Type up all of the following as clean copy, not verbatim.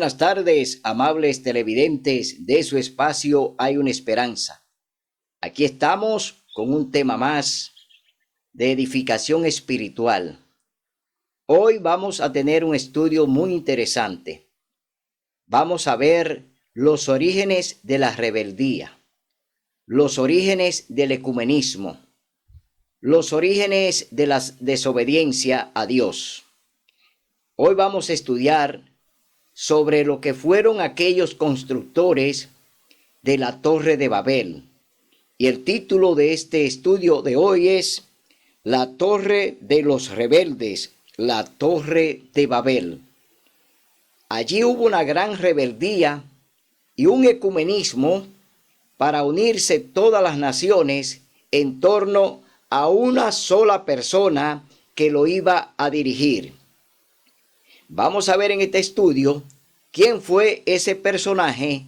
buenas tardes, amables televidentes de su espacio Hay una Esperanza. Aquí estamos con un tema más de edificación espiritual. Hoy vamos a tener un estudio muy interesante. Vamos a ver los orígenes de la rebeldía, los orígenes del ecumenismo, los orígenes de la desobediencia a Dios. Hoy vamos a estudiar sobre lo que fueron aquellos constructores de la Torre de Babel. Y el título de este estudio de hoy es La Torre de los Rebeldes, la Torre de Babel. Allí hubo una gran rebeldía y un ecumenismo para unirse todas las naciones en torno a una sola persona que lo iba a dirigir. Vamos a ver en este estudio quién fue ese personaje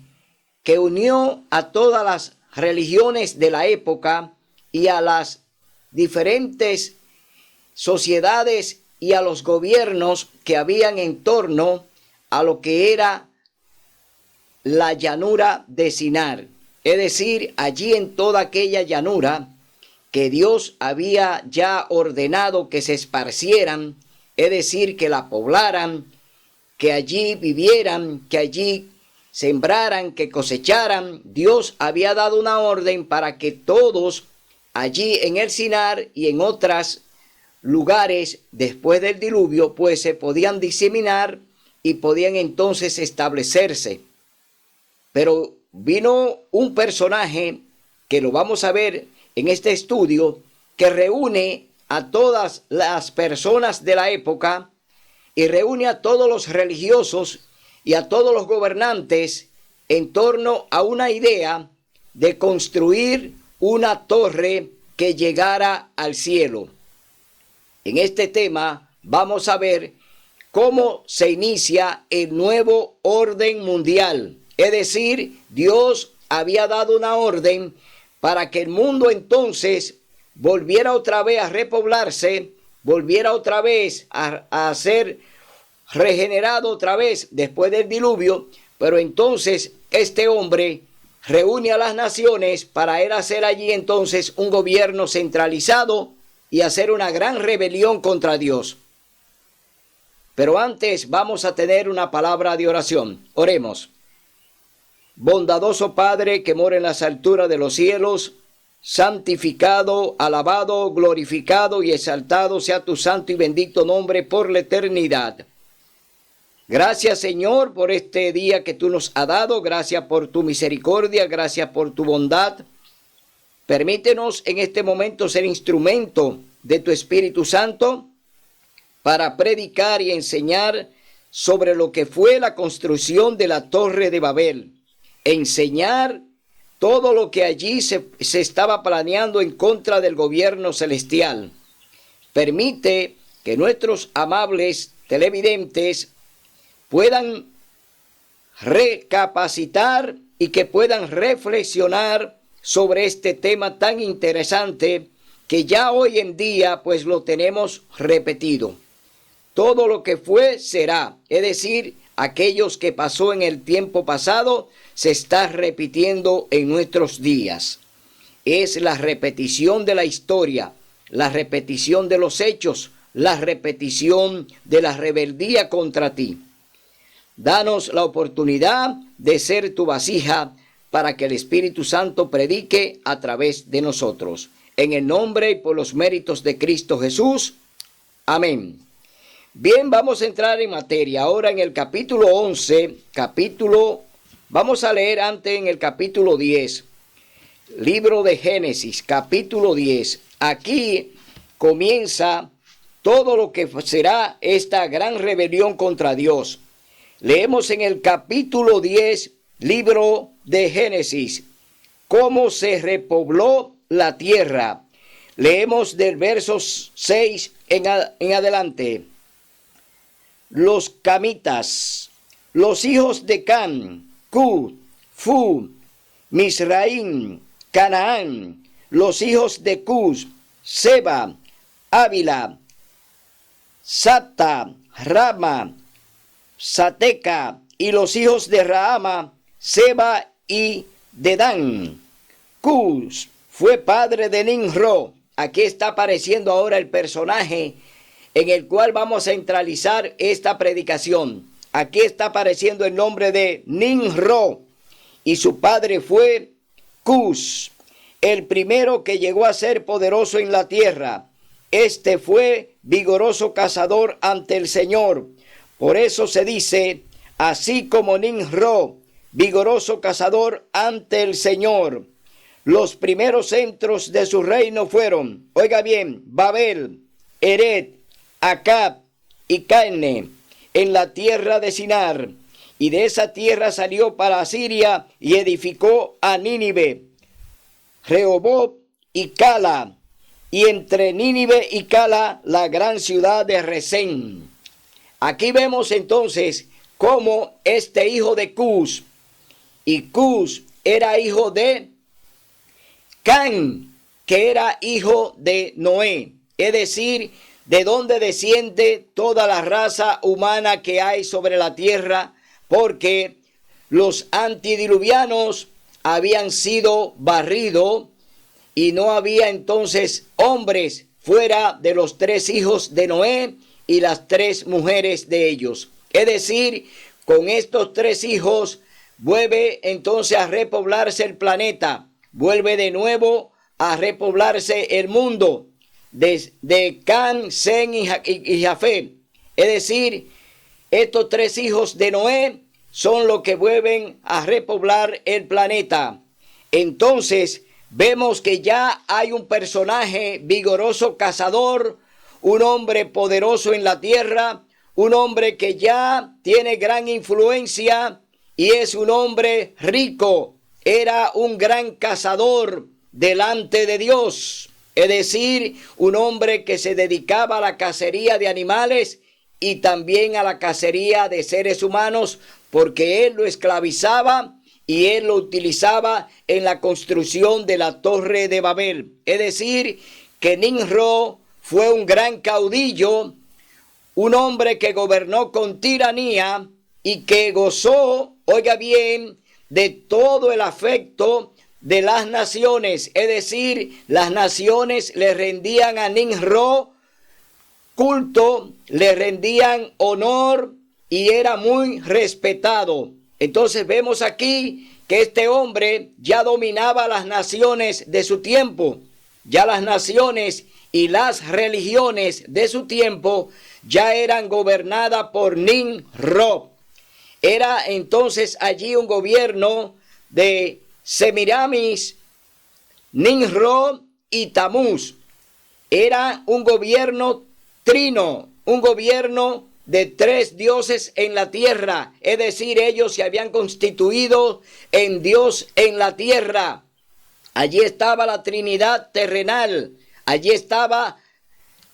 que unió a todas las religiones de la época y a las diferentes sociedades y a los gobiernos que habían en torno a lo que era la llanura de Sinar. Es decir, allí en toda aquella llanura que Dios había ya ordenado que se esparcieran, es decir, que la poblaran, que allí vivieran, que allí sembraran, que cosecharan. Dios había dado una orden para que todos allí en el Sinar y en otros lugares después del diluvio, pues se podían diseminar y podían entonces establecerse. Pero vino un personaje que lo vamos a ver en este estudio, que reúne a todas las personas de la época y reúne a todos los religiosos y a todos los gobernantes en torno a una idea de construir una torre que llegara al cielo. En este tema vamos a ver cómo se inicia el nuevo orden mundial. Es decir, Dios había dado una orden para que el mundo entonces volviera otra vez a repoblarse, volviera otra vez a ser regenerado otra vez después del diluvio. Pero entonces este hombre reúne a las naciones para él hacer allí entonces un gobierno centralizado y hacer una gran rebelión contra Dios. Pero antes vamos a tener una palabra de oración. Oremos. Bondadoso Padre que mora en las alturas de los cielos, santificado, alabado, glorificado y exaltado sea tu santo y bendito nombre por la eternidad. Gracias, Señor, por este día que tú nos has dado. Gracias por tu misericordia, gracias por tu bondad. Permítenos en este momento ser instrumento de tu Espíritu Santo para predicar y enseñar sobre lo que fue la construcción de la Torre de Babel. Enseñar todo lo que allí se estaba planeando en contra del gobierno celestial. Permite que nuestros amables televidentes puedan recapacitar y que puedan reflexionar sobre este tema tan interesante que ya hoy en día pues lo tenemos repetido. Todo lo que fue será, es decir, aquellos que pasó en el tiempo pasado se está repitiendo en nuestros días. Es la repetición de la historia, la repetición de los hechos, la repetición de la rebeldía contra ti. Danos la oportunidad de ser tu vasija para que el Espíritu Santo predique a través de nosotros. En el nombre y por los méritos de Cristo Jesús. Amén. Bien, vamos a entrar en materia. Ahora en el capítulo 11, vamos a leer antes en el capítulo 10. Libro de Génesis, capítulo 10. Aquí comienza todo lo que será esta gran rebelión contra Dios. Leemos en el capítulo 10, libro de Génesis, cómo se repobló la tierra. Leemos del verso 6 en adelante. Los camitas, los hijos de Can, Cud, Fu, Misraim, Canaán, los hijos de Cus, Seba, Ávila, Sata, Rama, Sateca y los hijos de Raama, Seba y Dedán. Cus fue padre de Nimrod. Aquí está apareciendo ahora el personaje en el cual vamos a centralizar esta predicación. Aquí está apareciendo el nombre de Nimrod y su padre fue Cus, el primero que llegó a ser poderoso en la tierra. Este fue vigoroso cazador ante el Señor. Por eso se dice, así como Nimrod, vigoroso cazador ante el Señor. Los primeros centros de su reino fueron, oiga bien, Babel, Eret, Acab y Calne, en la tierra de Sinar. Y de esa tierra salió para Asiria y edificó a Nínive, Rehoboth y Cala, y entre Nínive y Cala la gran ciudad de Resén. Aquí vemos entonces cómo este hijo de Cus, y Cus era hijo de Can, que era hijo de Noé, es decir, de donde desciende toda la raza humana que hay sobre la tierra, porque los antidiluvianos habían sido barridos y no había entonces hombres fuera de los 3 hijos de Noé y las 3 mujeres de ellos. Es decir, con estos 3 hijos vuelve entonces a repoblarse el planeta, vuelve de nuevo a repoblarse el mundo de Can, Sem y Jafet. Es decir, estos 3 hijos de Noé son los que vuelven a repoblar el planeta. Entonces vemos que ya hay un personaje vigoroso cazador, un hombre poderoso en la tierra, un hombre que ya tiene gran influencia y es un hombre rico. Era un gran cazador delante de Dios, es decir, un hombre que se dedicaba a la cacería de animales y también a la cacería de seres humanos, porque él lo esclavizaba y él lo utilizaba en la construcción de la Torre de Babel. Es decir, que Nimrod fue un gran caudillo, un hombre que gobernó con tiranía y que gozó, oiga bien, de todo el afecto de las naciones. Es decir, las naciones le rendían a Nimrod culto, le rendían honor y era muy respetado. Entonces vemos aquí que este hombre ya dominaba las naciones de su tiempo. Ya las naciones y las religiones de su tiempo ya eran gobernadas por Nimrod. Era entonces allí un gobierno de Semiramis, Nimrod y Tamuz. Era un gobierno trino, un gobierno de 3 dioses en la tierra. Es decir, ellos se habían constituido en Dios en la tierra. Allí estaba la Trinidad terrenal. Allí estaba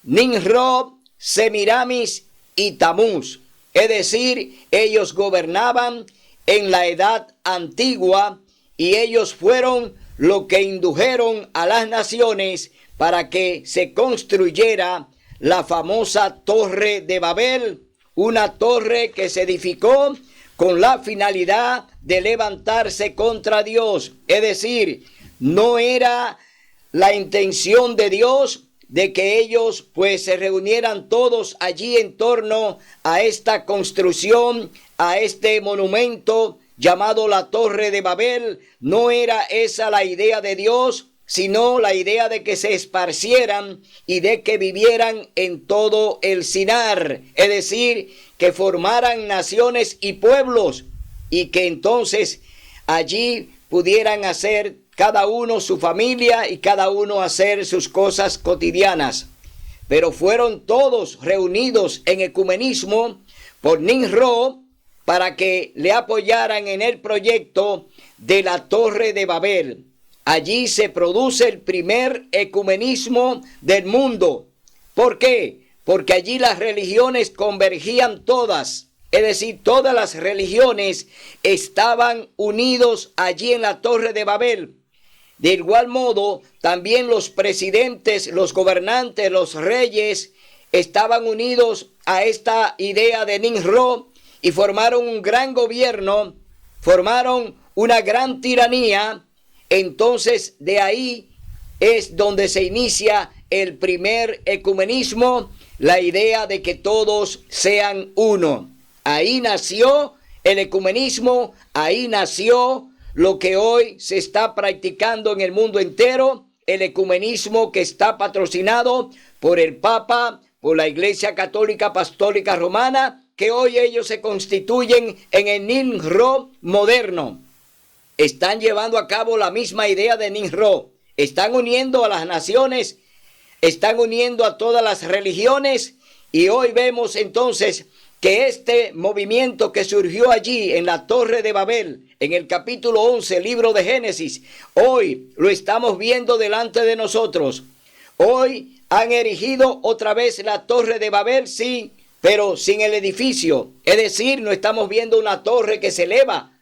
Nimrod, Semiramis y Tamuz. Es decir, ellos gobernaban en la edad antigua y ellos fueron los que indujeron a las naciones para que se construyera la famosa Torre de Babel, una torre que se edificó con la finalidad de levantarse contra Dios. Es decir, no era la intención de Dios de que ellos pues se reunieran todos allí en torno a esta construcción, a este monumento llamado la Torre de Babel. No era esa la idea de Dios, sino la idea de que se esparcieran y de que vivieran en todo el Sinar, es decir, que formaran naciones y pueblos y que entonces allí pudieran hacer cada uno su familia y cada uno hacer sus cosas cotidianas. Pero fueron todos reunidos en ecumenismo por Nimrod para que le apoyaran en el proyecto de la Torre de Babel. Allí se produce el primer ecumenismo del mundo. ¿Por qué? Porque allí las religiones convergían todas. Es decir, todas las religiones estaban unidos allí en la Torre de Babel. De igual modo, también los presidentes, los gobernantes, los reyes estaban unidos a esta idea de Nimrod y formaron un gran gobierno, formaron una gran tiranía. Entonces de ahí es donde se inicia el primer ecumenismo, la idea de que todos sean uno. Ahí nació el ecumenismo, ahí nació lo que hoy se está practicando en el mundo entero, el ecumenismo que está patrocinado por el Papa, por la Iglesia Católica Apostólica Romana, que hoy ellos se constituyen en el NINRO moderno. Están llevando a cabo la misma idea de NINRO. Están uniendo a las naciones, están uniendo a todas las religiones, y hoy vemos entonces que este movimiento que surgió allí en la Torre de Babel, en el capítulo 11, libro de Génesis, hoy lo estamos viendo delante de nosotros. Hoy han erigido otra vez la Torre de Babel, sí, pero sin el edificio. Es decir, no estamos viendo una torre que se eleva,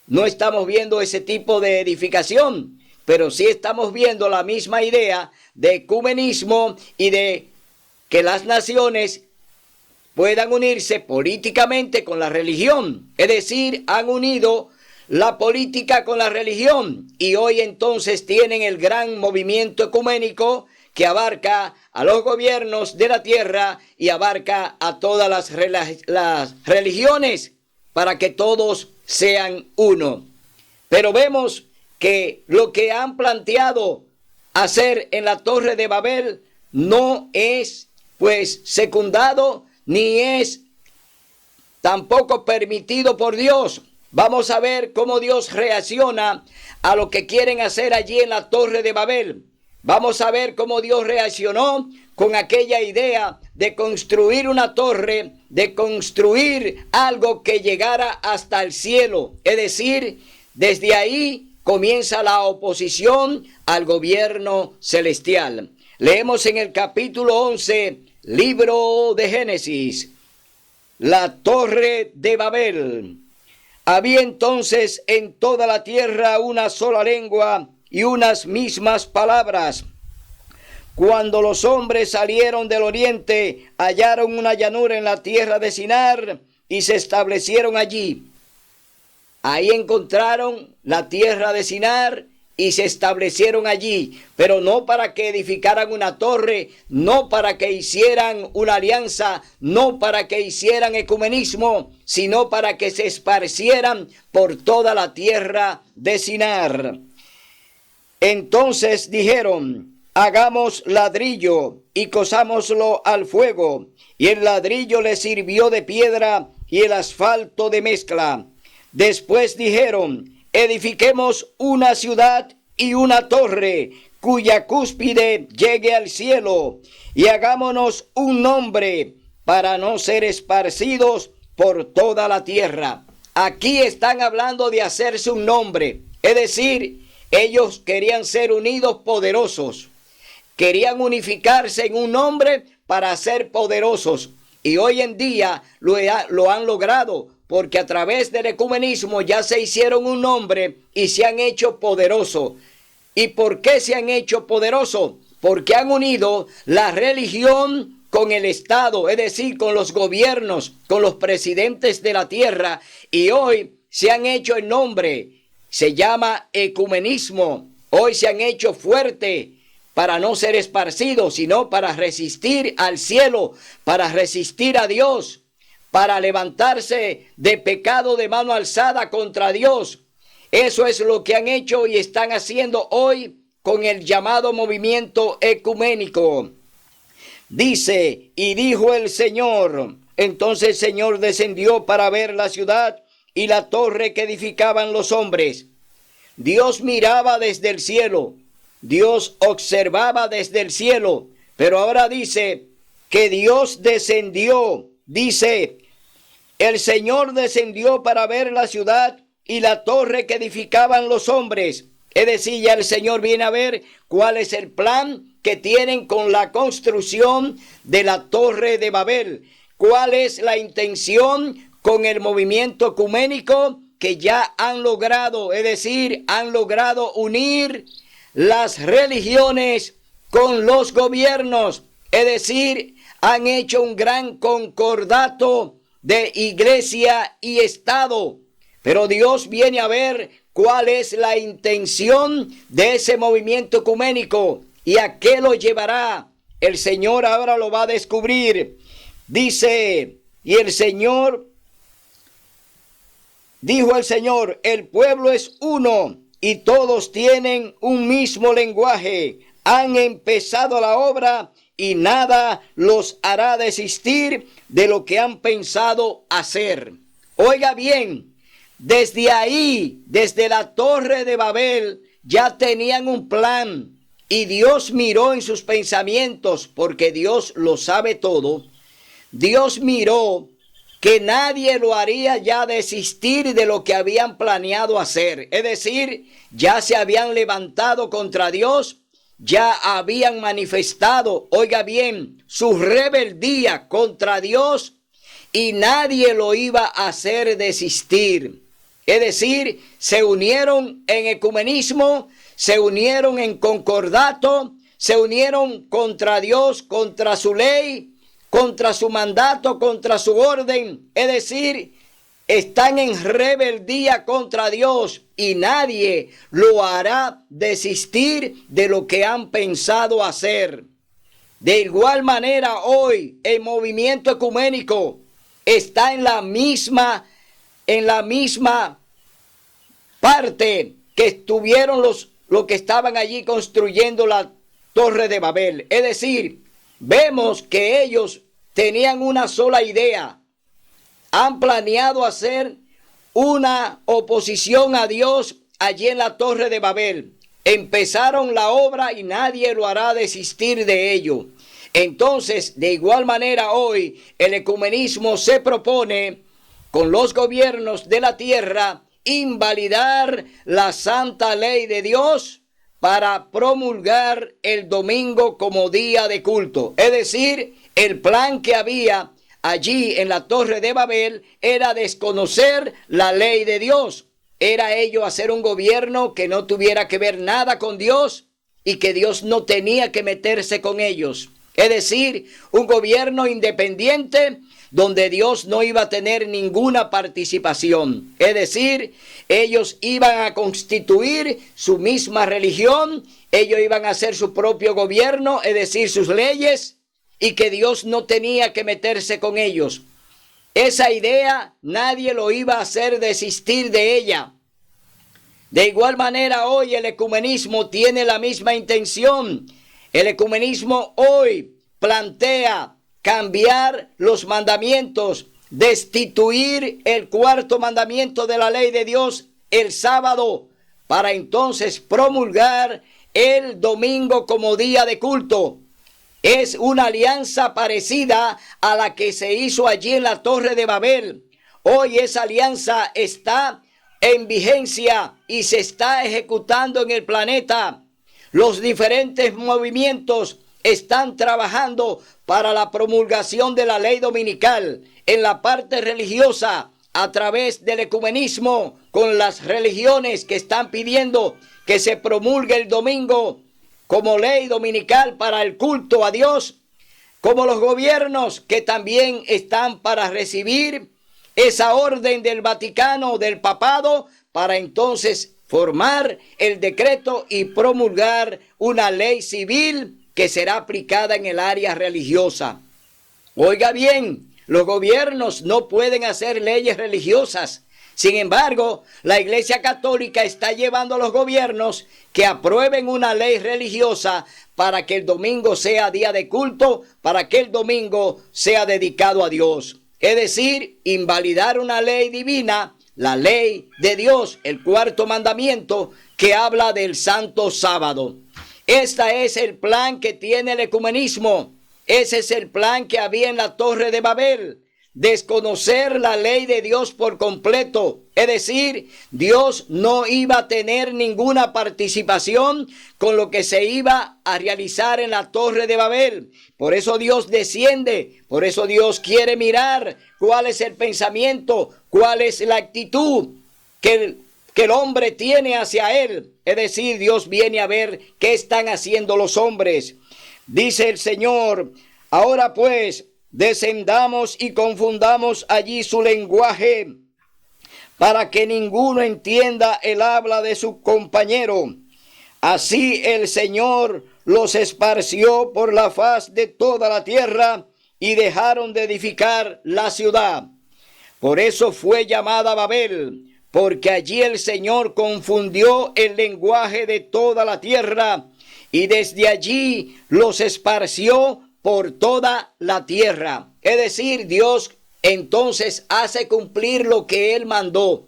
no estamos viendo ese tipo de edificación, pero sí estamos viendo la misma idea de ecumenismo y de que las naciones puedan unirse políticamente con la religión. Es decir, han unido la política con la religión, y hoy entonces tienen el gran movimiento ecuménico que abarca a los gobiernos de la tierra y abarca a todas las religiones para que todos sean uno. Pero vemos que lo que han planteado hacer en la Torre de Babel no es pues secundado ni es tampoco permitido por Dios. Vamos a ver cómo Dios reacciona a lo que quieren hacer allí en la Torre de Babel. Vamos a ver cómo Dios reaccionó con aquella idea de construir una torre, de construir algo que llegara hasta el cielo. Es decir, desde ahí comienza la oposición al gobierno celestial. Leemos en el capítulo 11, libro de Génesis, la Torre de Babel. Había entonces en toda la tierra una sola lengua y unas mismas palabras. Cuando los hombres salieron del oriente, hallaron una llanura en la tierra de Sinar y se establecieron allí. Ahí encontraron la tierra de Sinar y se establecieron allí, pero no para que edificaran una torre, no para que hicieran una alianza, no para que hicieran ecumenismo, sino para que se esparcieran por toda la tierra de Sinar. Entonces dijeron: hagamos ladrillo y cosámoslo al fuego. Y el ladrillo les sirvió de piedra y el asfalto de mezcla. Después dijeron: edifiquemos una ciudad y una torre, cuya cúspide llegue al cielo, y hagámonos un nombre para no ser esparcidos por toda la tierra. Aquí están hablando de hacerse un nombre, es decir, ellos querían ser unidos poderosos, querían unificarse en un nombre para ser poderosos, y hoy en día lo han logrado, porque a través del ecumenismo ya se hicieron un nombre y se han hecho poderosos. ¿Y por qué se han hecho poderosos? Porque han unido la religión con el Estado, es decir, con los gobiernos, con los presidentes de la tierra, y hoy se han hecho el nombre, se llama ecumenismo. Hoy se han hecho fuerte para no ser esparcidos, sino para resistir al cielo, para resistir a Dios, para levantarse de pecado de mano alzada contra Dios. Eso es lo que han hecho y están haciendo hoy con el llamado movimiento ecuménico. Dice: y dijo el Señor. Entonces el Señor descendió para ver la ciudad y la torre que edificaban los hombres. Dios miraba desde el cielo, Dios observaba desde el cielo, pero ahora dice que Dios descendió. Dice: el Señor descendió para ver la ciudad y la torre que edificaban los hombres. Es decir, ya el Señor viene a ver cuál es el plan que tienen con la construcción de la Torre de Babel. Cuál es la intención con el movimiento ecuménico que ya han logrado, es decir, han logrado unir las religiones con los gobiernos. Es decir, han hecho un gran concordato de iglesia y Estado. Pero Dios viene a ver cuál es la intención de ese movimiento ecuménico y a qué lo llevará. El Señor ahora lo va a descubrir. Dice, y el Señor, dijo el Señor, el pueblo es uno y todos tienen un mismo lenguaje. Han empezado la obra y nada los hará desistir de lo que han pensado hacer. Oiga bien, desde ahí, desde la Torre de Babel, ya tenían un plan y Dios miró en sus pensamientos, porque Dios lo sabe todo. Dios miró que nadie lo haría ya desistir de lo que habían planeado hacer. Es decir, ya se habían levantado contra Dios, ya habían manifestado, oiga bien, su rebeldía contra Dios y nadie lo iba a hacer desistir. Es decir, se unieron en ecumenismo, se unieron en concordato, se unieron contra Dios, contra su ley, contra su mandato, contra su orden. Es decir, están en rebeldía contra Dios y nadie lo hará desistir de lo que han pensado hacer. De igual manera, hoy el movimiento ecuménico está en la misma parte que estuvieron los que estaban allí construyendo la Torre de Babel. Es decir, vemos que ellos tenían una sola idea. Han planeado hacer una oposición a Dios allí en la Torre de Babel. Empezaron la obra y nadie lo hará desistir de ello. Entonces, de igual manera hoy, el ecumenismo se propone con los gobiernos de la tierra invalidar la santa ley de Dios para promulgar el domingo como día de culto. Es decir, el plan que había allí en la Torre de Babel era desconocer la ley de Dios. Era ello hacer un gobierno que no tuviera que ver nada con Dios y que Dios no tenía que meterse con ellos. Es decir, un gobierno independiente donde Dios no iba a tener ninguna participación. Es decir, ellos iban a constituir su misma religión, ellos iban a hacer su propio gobierno, es decir, sus leyes, y que Dios no tenía que meterse con ellos. Esa idea nadie lo iba a hacer desistir de ella. De igual manera, hoy el ecumenismo tiene la misma intención. El ecumenismo hoy plantea cambiar los mandamientos, destituir el cuarto mandamiento de la ley de Dios el sábado, para entonces promulgar el domingo como día de culto. Es una alianza parecida a la que se hizo allí en la Torre de Babel. Hoy esa alianza está en vigencia y se está ejecutando en el planeta. Los diferentes movimientos están trabajando para la promulgación de la ley dominical en la parte religiosa a través del ecumenismo con las religiones que están pidiendo que se promulgue el domingo como ley dominical para el culto a Dios, como los gobiernos que también están para recibir esa orden del Vaticano, del papado, para entonces formar el decreto y promulgar una ley civil que será aplicada en el área religiosa. Oiga bien, los gobiernos no pueden hacer leyes religiosas. Sin embargo, la Iglesia Católica está llevando a los gobiernos que aprueben una ley religiosa para que el domingo sea día de culto, para que el domingo sea dedicado a Dios. Es decir, invalidar una ley divina, la ley de Dios, el cuarto mandamiento que habla del santo sábado. Este es el plan que tiene el ecumenismo. Ese es el plan que había en la Torre de Babel. Desconocer la ley de Dios por completo. Es decir, Dios no iba a tener ninguna participación con lo que se iba a realizar en la Torre de Babel. Por eso Dios desciende, por eso Dios quiere mirar cuál es el pensamiento, cuál es la actitud que el hombre tiene hacia él. Es decir, Dios viene a ver qué están haciendo los hombres. Dice el Señor, ahora pues, descendamos y confundamos allí su lenguaje, para que ninguno entienda el habla de su compañero. Así el Señor los esparció por la faz de toda la tierra y dejaron de edificar la ciudad. Por eso fue llamada Babel, porque allí el Señor confundió el lenguaje de toda la tierra y desde allí los esparció por toda la tierra. Es decir, Dios entonces hace cumplir lo que Él mandó.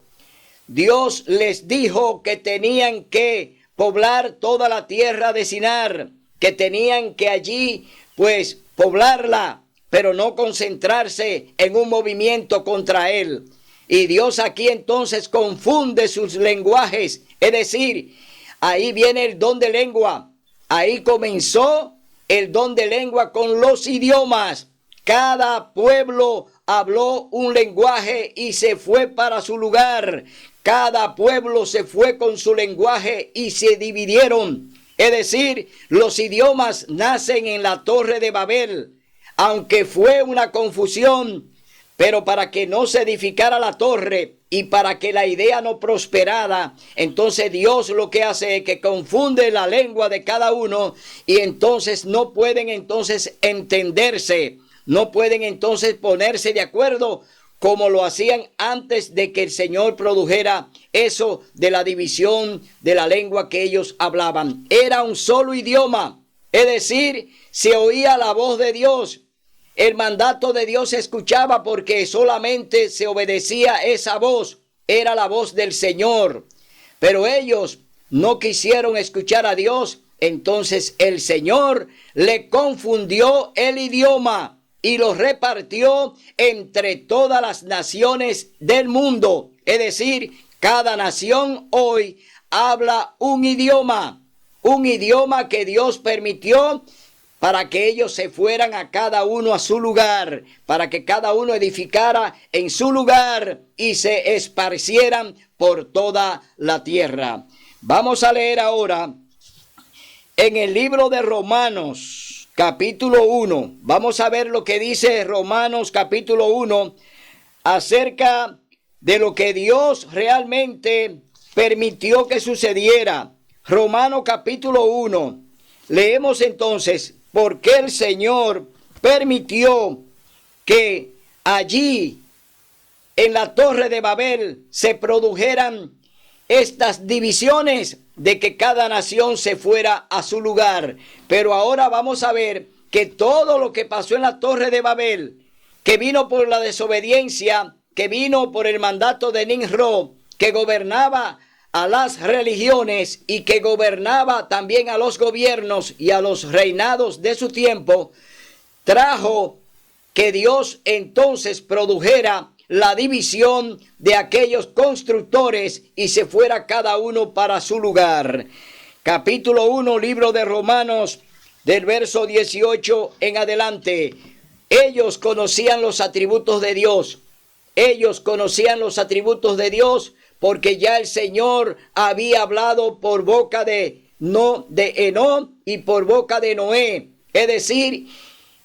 Dios les dijo que tenían que poblar toda la tierra de Sinar, que tenían que allí pues poblarla, pero no concentrarse en un movimiento contra Él. Y Dios aquí entonces confunde sus lenguajes, es decir, ahí viene el don de lengua, ahí comenzó el don de lengua con los idiomas. Cada pueblo habló un lenguaje y se fue para su lugar. Cada pueblo se fue con su lenguaje y se dividieron. Es decir, los idiomas nacen en la Torre de Babel, aunque fue una confusión, pero para que no se edificara la torre y para que la idea no prosperara, entonces Dios lo que hace es que confunde la lengua de cada uno y entonces no pueden entonces entenderse, no pueden entonces ponerse de acuerdo como lo hacían antes de que el Señor produjera eso de la división de la lengua que ellos hablaban. Era un solo idioma, es decir, se oía la voz de Dios. El mandato de Dios se escuchaba porque solamente se obedecía esa voz, era la voz del Señor. Pero ellos no quisieron escuchar a Dios, entonces el Señor le confundió el idioma y lo repartió entre todas las naciones del mundo. Es decir, cada nación hoy habla un idioma que Dios permitió para que ellos se fueran a cada uno a su lugar, para que cada uno edificara en su lugar y se esparcieran por toda la tierra. Vamos a leer ahora en el libro de Romanos, capítulo 1. Vamos a ver lo que dice Romanos, capítulo 1, acerca de lo que Dios realmente permitió que sucediera. Romanos, capítulo 1. Leemos entonces por qué el Señor permitió que allí en la Torre de Babel se produjeran estas divisiones de que cada nación se fuera a su lugar. Pero ahora vamos a ver que todo lo que pasó en la Torre de Babel, que vino por la desobediencia, que vino por el mandato de Nimrod, que gobernaba a las religiones y que gobernaba también a los gobiernos y a los reinados de su tiempo, trajo que Dios entonces produjera la división de aquellos constructores y se fuera cada uno para su lugar. Capítulo 1, libro de Romanos, del verso 18 en adelante. Ellos conocían los atributos de Dios. Ellos conocían los atributos de Dios porque ya el Señor había hablado por boca de Enoc y por boca de Noé. Es decir,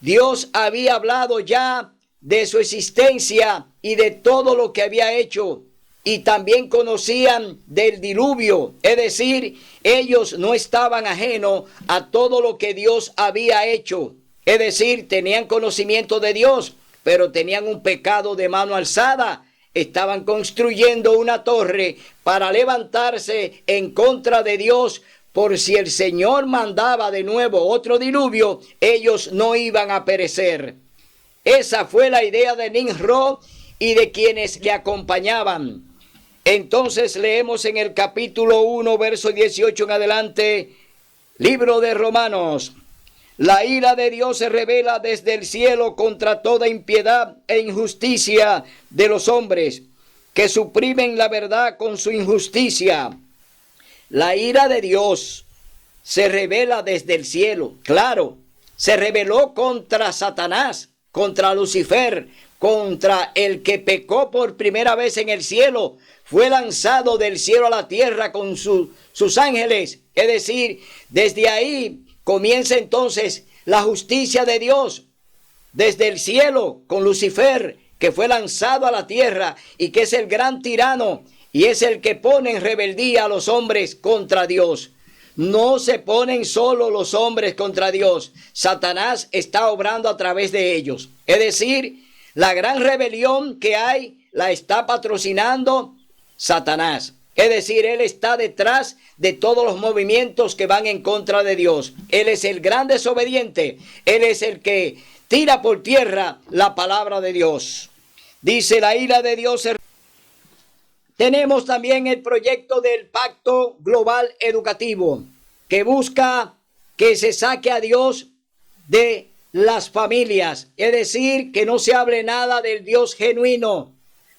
Dios había hablado ya de su existencia y de todo lo que había hecho. Y también conocían del diluvio. Es decir, ellos no estaban ajenos a todo lo que Dios había hecho. Es decir, tenían conocimiento de Dios, pero tenían un pecado de mano alzada. Estaban construyendo una torre para levantarse en contra de Dios. Por si el Señor mandaba de nuevo otro diluvio, ellos no iban a perecer. Esa fue la idea de Nimrod y de quienes le acompañaban. Entonces leemos en el capítulo 1, verso 18 en adelante, libro de Romanos. La ira de Dios se revela desde el cielo contra toda impiedad e injusticia de los hombres, que suprimen la verdad con su injusticia. La ira de Dios se revela desde el cielo. Claro, se reveló contra Satanás, contra Lucifer, contra el que pecó por primera vez en el cielo. Fue lanzado del cielo a la tierra con sus ángeles. Es decir, desde ahí comienza entonces la justicia de Dios. desde el cielo con Lucifer, que fue lanzado a la tierra y que es el gran tirano y es el que pone en rebeldía a los hombres contra Dios. No se ponen solo los hombres contra Dios. Satanás está obrando a través de ellos. Es decir, la gran rebelión que hay la está patrocinando Satanás. Es decir, él está detrás de todos los movimientos que van en contra de Dios. Él es el gran desobediente. Él es el que tira por tierra la palabra de Dios. Dice la ira de Dios. Tenemos también el proyecto del Pacto Global Educativo, que busca que se saque a Dios de las familias. Es decir, que no se hable nada del Dios genuino.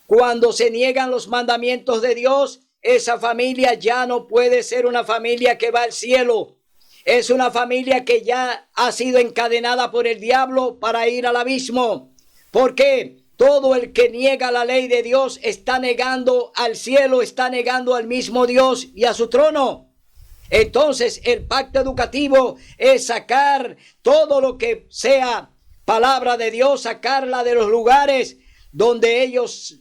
Cuando se niegan los mandamientos de Dios, esa familia ya no puede ser una familia que va al cielo. Es una familia que ya ha sido encadenada por el diablo para ir al abismo. ¿Por qué? Todo el que niega la ley de Dios está negando al cielo, está negando al mismo Dios y a su trono. Entonces, el pacto educativo es sacar todo lo que sea palabra de Dios, sacarla de los lugares donde ellos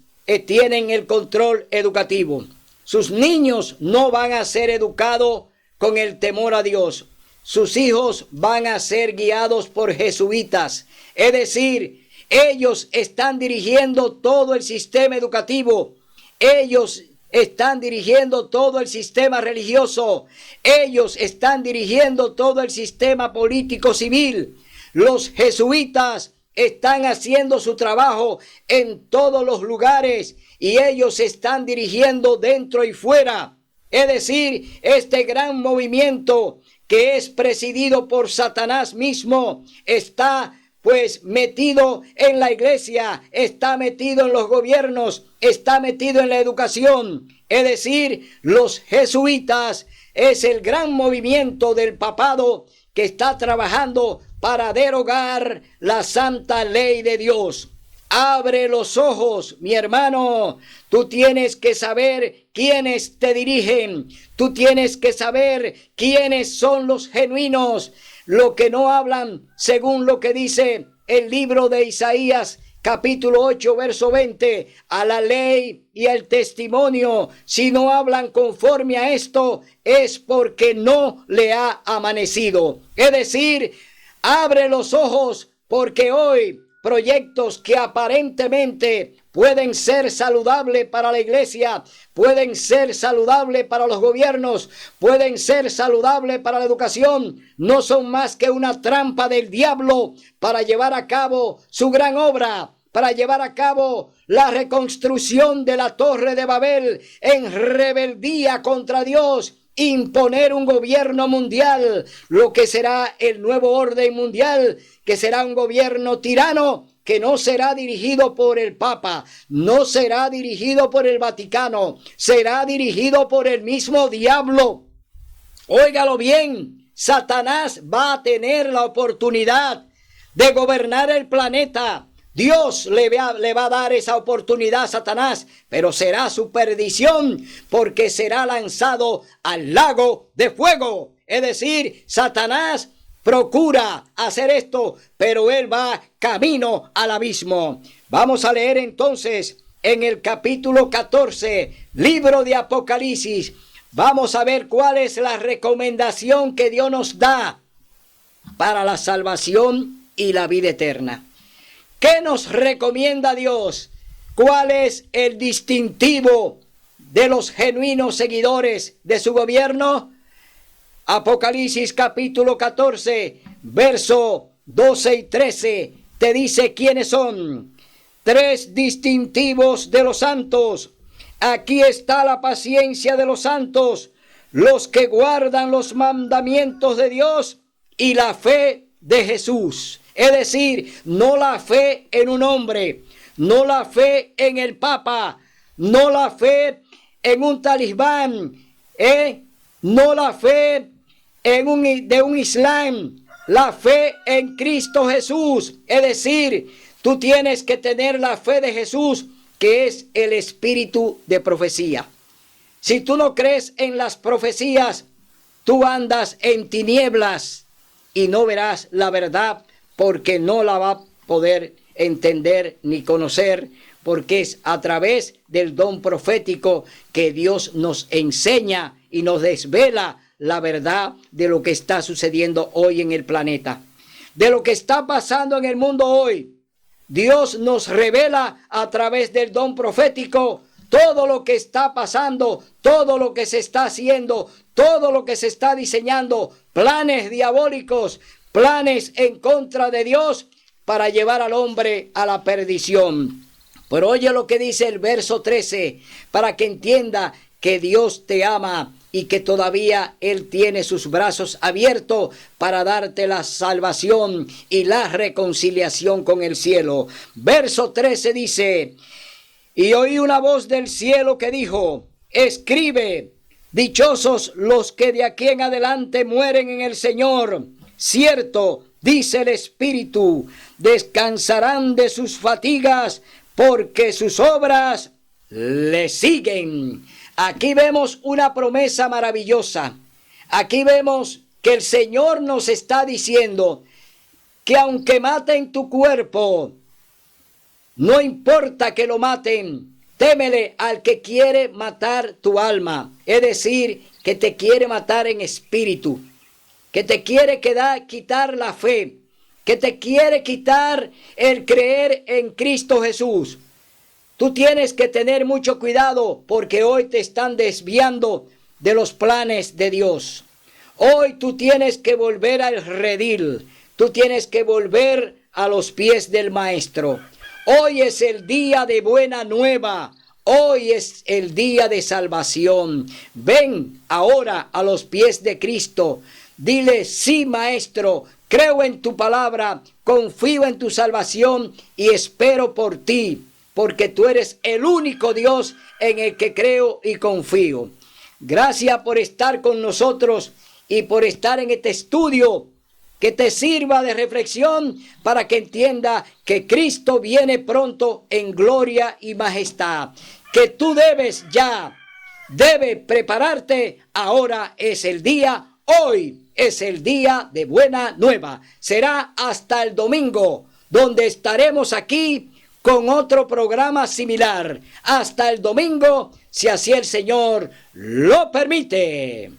tienen el control educativo. Sus niños no van a ser educados con el temor a Dios. Sus hijos van a ser guiados por jesuitas. Es decir, ellos están dirigiendo todo el sistema educativo. Ellos están dirigiendo todo el sistema religioso. Ellos están dirigiendo todo el sistema político civil. Los jesuitas están haciendo su trabajo en todos los lugares y ellos están dirigiendo dentro y fuera. Es decir, este gran movimiento que es presidido por Satanás mismo está pues metido en la iglesia, está metido en los gobiernos, está metido en la educación. Es decir, los jesuitas es el gran movimiento del papado que está trabajando para derogar la santa ley de Dios. Abre los ojos, mi hermano. Tú tienes que saber quiénes te dirigen. Tú tienes que saber quiénes son los genuinos. Lo que no hablan según lo que dice el libro de Isaías, capítulo 8, verso 20, a la ley y al testimonio. Si no hablan conforme a esto, es porque no le ha amanecido. Es decir, abre los ojos, porque hoy proyectos que aparentemente pueden ser saludables para la iglesia, pueden ser saludables para los gobiernos, pueden ser saludables para la educación, no son más que una trampa del diablo para llevar a cabo su gran obra, para llevar a cabo la reconstrucción de la Torre de Babel en rebeldía contra Dios, imponer un gobierno mundial, lo que será el nuevo orden mundial, que será un gobierno tirano, que no será dirigido por el Papa, no será dirigido por el Vaticano, será dirigido por el mismo diablo. Óigalo bien, Satanás va a tener la oportunidad de gobernar el planeta. Dios le va a dar esa oportunidad a Satanás, pero será su perdición, porque será lanzado al lago de fuego. Es decir, Satanás procura hacer esto, pero él va camino al abismo. Vamos a leer entonces en el capítulo 14, libro de Apocalipsis. Vamos a ver cuál es la recomendación que Dios nos da para la salvación y la vida eterna. ¿Qué nos recomienda Dios? ¿Cuál es el distintivo de los genuinos seguidores de su gobierno? Apocalipsis capítulo 14, verso 12 y 13, te dice quiénes son. 3 distintivos de los santos. Aquí está la paciencia de los santos, los que guardan los mandamientos de Dios y la fe de Jesús. Es decir, no la fe en un hombre, no la fe en el Papa, no la fe en un talismán, no la fe de un Islam, la fe en Cristo Jesús. Es decir, tú tienes que tener la fe de Jesús, que es el espíritu de profecía. Si tú no crees en las profecías, tú andas en tinieblas y no verás la verdad, porque no la poder entender ni conocer, porque es a través del don profético que Dios nos enseña y nos desvela la verdad de lo que está sucediendo hoy en el planeta, de lo que está pasando en el mundo hoy. Dios nos revela a través del don profético todo lo que está pasando, todo lo que se está haciendo, todo lo que se está diseñando, planes diabólicos, planes en contra de Dios para llevar al hombre a la perdición. Pero oye lo que dice el verso 13, para que entienda que Dios te ama y que todavía Él tiene sus brazos abiertos para darte la salvación y la reconciliación con el cielo. Verso 13 dice: y oí una voz del cielo que dijo: escribe, dichosos los que de aquí en adelante mueren en el Señor. Cierto, dice el Espíritu, descansarán de sus fatigas, porque sus obras le siguen. Aquí vemos una promesa maravillosa. Aquí vemos que el Señor nos está diciendo que aunque maten tu cuerpo, no importa que lo maten, témele al que quiere matar tu alma. Es decir, que te quiere matar en espíritu, que te quiere quitar la fe, que te quiere quitar el creer en Cristo Jesús. Tú tienes que tener mucho cuidado, porque hoy te están desviando de los planes de Dios. Hoy tú tienes que volver al redil. Tú tienes que volver a los pies del Maestro. Hoy es el día de buena nueva. Hoy es el día de salvación. Ven ahora a los pies de Cristo. Dile: sí, Maestro, creo en tu palabra, confío en tu salvación y espero por ti, porque tú eres el único Dios en el que creo y confío. Gracias por estar con nosotros y por estar en este estudio que te sirva de reflexión para que entienda que Cristo viene pronto en gloria y majestad. Que tú debes prepararte. Ahora es el día, hoy es el día de buena nueva. Será hasta el domingo, donde estaremos aquí con otro programa similar. Hasta el domingo, si así el Señor lo permite.